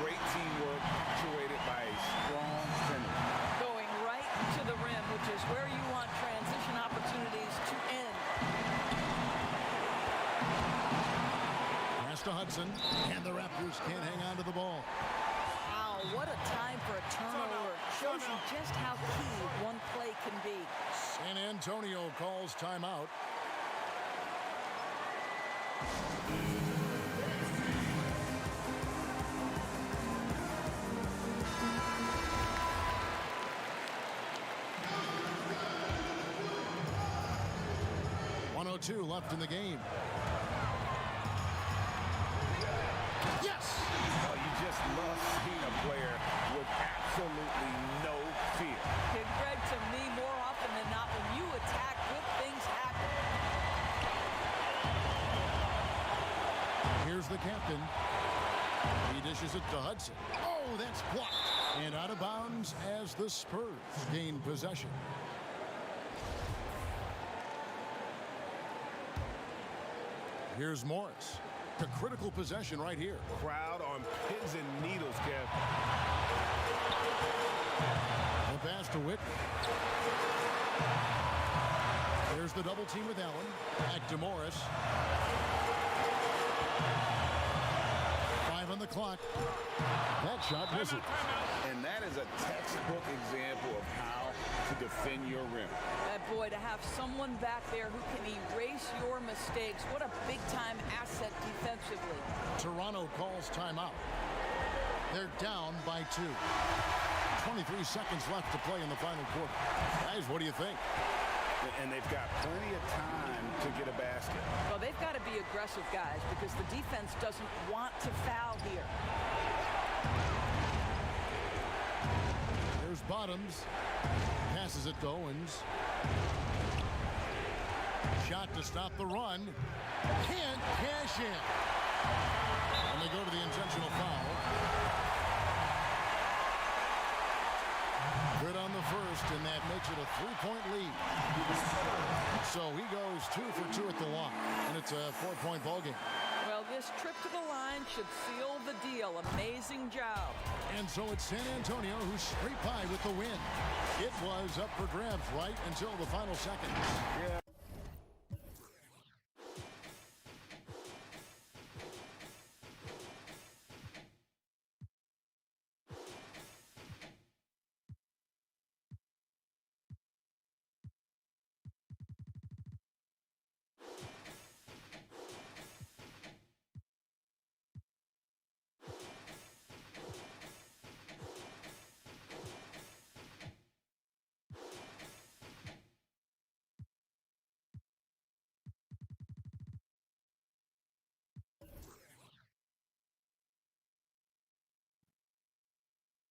Great teamwork, punctuated by a strong finish. Going right to the rim, which is where you want transition opportunities to end. Pass to Hudson. And the Raptors can't hang on to the ball. Wow, what a time for a turnover. Shows you just how key one play can be. San Antonio calls timeout. .102 left in the game. Yes! Oh, you just love seeing a player with absolutely no fear. And Greg, to me, more often than not, when you attack, good things happen. Here's the captain. He dishes it to Hudson. Oh, that's blocked. And out of bounds as the Spurs gain possession. Here's Morris. The critical possession right here. Crowd on pins and needles, Kev. The pass to Whitney. There's the double team with Allen. Back to Morris. 5 on on the clock. That shot misses. And that is a textbook example of how to defend your rim. Boy, to have someone back there who can erase your mistakes. What a big-time asset defensively. Toronto calls timeout. They're down by 2. 23 seconds left to play in the final quarter. Guys, what do you think? And they've got plenty of time to get a basket. Well, they've got to be aggressive, guys, because the defense doesn't want to foul here. There's Bottoms. Passes it to Owens. Shot to stop the run. Can't cash in. And they go to the intentional foul. Good on the first, and that makes it a 3-point lead. So he goes 2 for 2 at the line, and it's a 4-point ball game. Well, this trip to the line should seal the deal. Amazing job. And so it's San Antonio who's straight by with the win. It was up for grabs right until the final seconds. Yeah.